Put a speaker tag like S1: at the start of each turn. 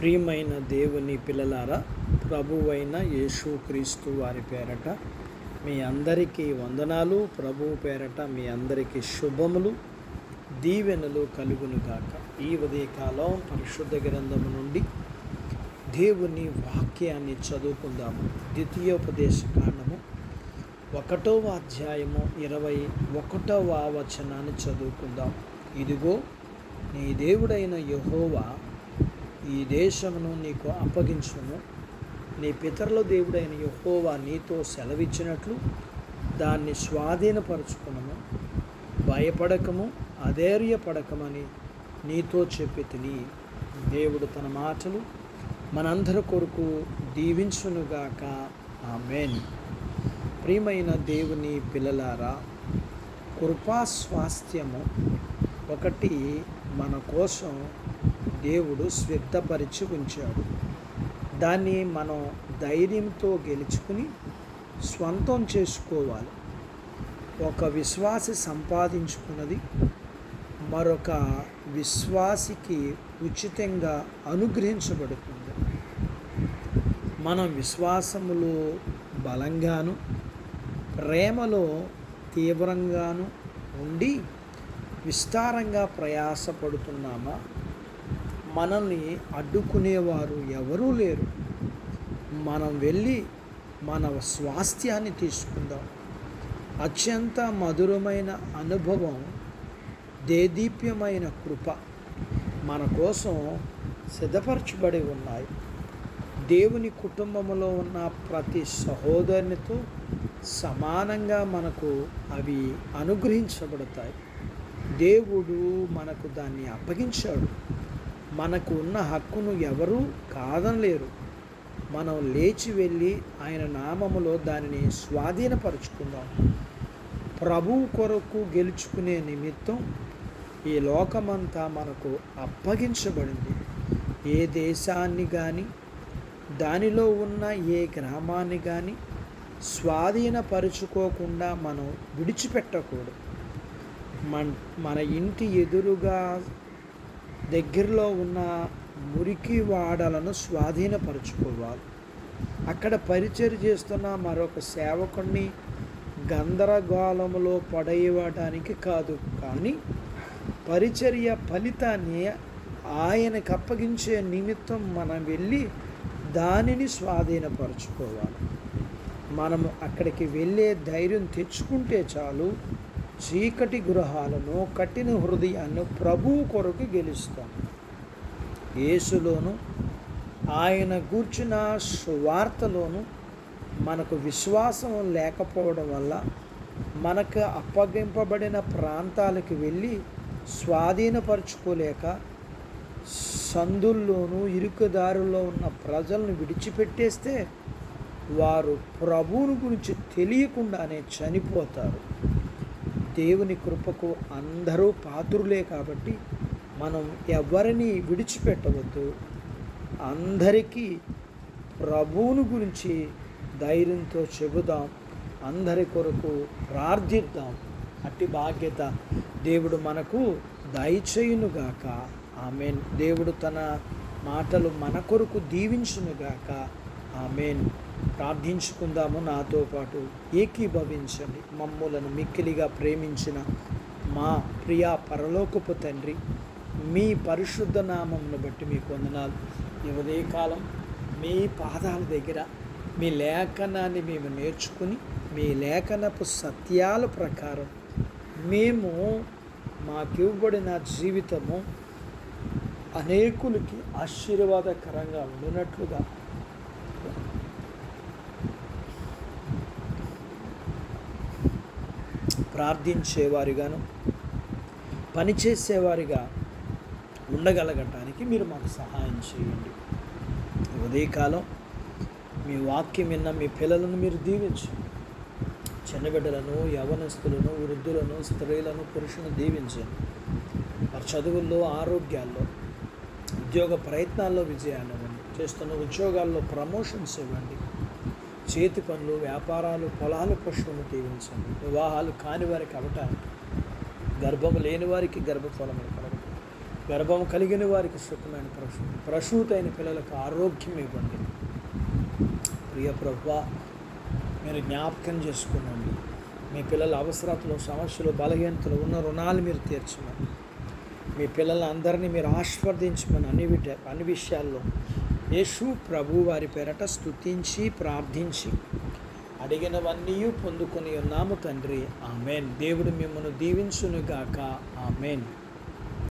S1: ప్రియమైన దేవుని పిల్లలారా, ప్రభువైన యేసుక్రీస్తు వారి పేరట మీ అందరికీ వందనాలు. ప్రభువు పేరట మీ అందరికీ శుభములు, దీవెనలు కలుగునుగాక. ఈ ఉదయకాలం పరిశుద్ధ గ్రంథము నుండి దేవుని వాక్యాన్ని చదువుకుందాము. ద్వితీయోపదేశ కాండము 1వ అధ్యాయము 21వ వచనాన్ని చదువుకుందాం. ఇదిగో, నీ దేవుడైన యెహోవా ఈ దేశమును నీకు అప్పగించును. నీ పితరుల దేవుడైన యెహోవా నీతో సెలవిచ్చినట్లు దాన్ని స్వాధీనపరచుకునము. భయపడకము, అధైర్యపడకమని నీతో చెప్పి తిని. దేవుడు తన మాటలు మనందరి కొరకు దీవించునుగాక. ఆమేన్. ప్రియమైన దేవుని పిల్లలారా, కృపా స్వాస్థ్యము ఒకటి మన కోసం దేవుడు సిద్ధపరిచి ఉంచాడు. దాన్ని మనం ధైర్యంతో గెలుచుకుని స్వంతం చేసుకోవాలి. ఒక విశ్వాసి సంపాదించుకున్నది మరొక విశ్వాసికి ఉచితంగా అనుగ్రహించబడుతుంది. మనం విశ్వాసములో బలంగాను, ప్రేమలో తీవ్రంగాను ఉండి విస్తారంగా ప్రయాసపడుతున్నామా? మనల్ని అడ్డుకునేవారు ఎవరూ లేరు. మనం వెళ్ళి మన స్వాస్థ్యాన్ని తీసుకుందాం. అత్యంత మధురమైన అనుభవం, దేదీప్యమైన కృప మన కోసం సిద్ధపరచబడి ఉన్నాయి. దేవుని కుటుంబంలో ఉన్న ప్రతి సహోదరునితో సమానంగా మనకు అవి అనుగ్రహించబడతాయి. దేవుడు మనకు దాన్ని అప్పగించాడు. మనకు ఉన్న హక్కును ఎవరూ కాదనలేరు. మనం లేచి వెళ్ళి ఆయన నామములో దానిని స్వాధీనపరుచుకుందాం. ప్రభువు కొరకు గెలుచుకునే నిమిత్తం ఈ లోకమంతా మనకు అప్పగించబడింది. ఏ దేశాన్ని కానీ, దానిలో ఉన్న ఏ గ్రామాన్ని కానీ స్వాధీనపరుచుకోకుండా మనం విడిచిపెట్టకూడదు. మన ఇంటి ఎదురుగా దగ్గరలో ఉన్న మురికి వాడలను స్వాధీనపరుచుకోవాలి. అక్కడ పరిచర్య చేస్తున్న మరొక సేవకుడిని గందరగోళములో పడేయడానికి కాదు, కానీ పరిచర్య ఫలితాన్ని ఆయనకు అప్పగించే నిమిత్తం మనం వెళ్ళి దానిని స్వాధీనపరుచుకోవాలి. మనము అక్కడికి వెళ్ళే ధైర్యం తెచ్చుకుంటే చాలు. చీకటి గృహాలను, కఠిన హృదయాన్ని ప్రభువు కొరకు గెలుస్తాం. యేసులోను, ఆయన గూర్చిన సువార్తలోను మనకు విశ్వాసం లేకపోవడం వల్ల మనకు అప్పగింపబడిన ప్రాంతాలకు వెళ్ళి స్వాధీనపరచుకోలేక సందుల్లోనూ ఇరుకుదారుల్లో ఉన్న ప్రజలను విడిచిపెట్టేస్తే వారు ప్రభువుని గురించి తెలియకుండానే చనిపోతారు. దేవుని కృపకు అందరూ పాత్రులే కాబట్టి మనం ఎవరిని విడిచిపెట్టవద్దు. అందరికీ ప్రభువుని గురించి ధైర్యంతో చెబుదాం. అందరి కొరకు ప్రార్థిద్దాం. అట్టి బాధ్యత దేవుడు మనకు దయచేయునుగాక. ఆమేన్. దేవుడు తన మాటలు మన కొరకు దీవించునుగాక. ఆమేన్. ప్రార్థించుకుందాము. నాతో పాటు ఏకీభవించండి. మమ్ములను మిక్కిలిగా ప్రేమించిన మా ప్రియ పరలోకపు తండ్రి, మీ పరిశుద్ధ నామమును బట్టి మీకు వందనాలు. ఈ ఉదయకాలం మీ పాదాల దగ్గర మీ లేఖనాన్ని మేము నేర్చుకుని, మీ లేఖనపు సత్యాల ప్రకారం మేము మాకివ్వబడిన జీవితము అనేకులకి ఆశీర్వాదకరంగా ఉండినట్లుగా ప్రార్థించేవారిగాను, పనిచేసేవారిగా ఉండగలగటానికి మీరు మాకు సహాయం చేయండి. ఉదయకాలం మీ వాక్యం విన్న మీ పిల్లలను మీరు దీవించండి. చిన్నబిడ్డలను, యవనస్తులను, వృద్ధులను, స్త్రీలను, పురుషులను దీవించండి. వారి చదువుల్లో, ఆరోగ్యాల్లో, ఉద్యోగ ప్రయత్నాల్లో విజయాన్ని ఇవ్వండి. చేస్తున్న ఉద్యోగాల్లో ప్రమోషన్స్ ఇవ్వండి. చేతి పనులు, వ్యాపారాలు, పొలాలు, పశువులను దీవించండి. వివాహాలు కాని వారికి అవటానికి, గర్భము లేని వారికి గర్భఫలములు కలగదు. గర్భం కలిగిన వారికి సుఖమైన ప్రసూతైన పిల్లలకు ఆరోగ్యం ఇవ్వండి. ప్రియ ప్రభువా, మీరు జ్ఞాపకం చేసుకున్నాండి. మీ పిల్లల అవసరతలు, సమస్యలు, బలహీనతలు ఉన్న రుణాలు మీరు తీర్చమని, మీ పిల్లలందరినీ మీరు ఆశీర్వదించమని అన్ని విషయాల్లో యేసు ప్రభు వారి పేరట స్తుతించి ప్రార్థించి అడిగినవన్నీ పొందుకొని ఉన్నాము తండ్రి. ఆమెన్. దేవుడు మిమ్మల్ని దీవించునుగాక. ఆమెన్.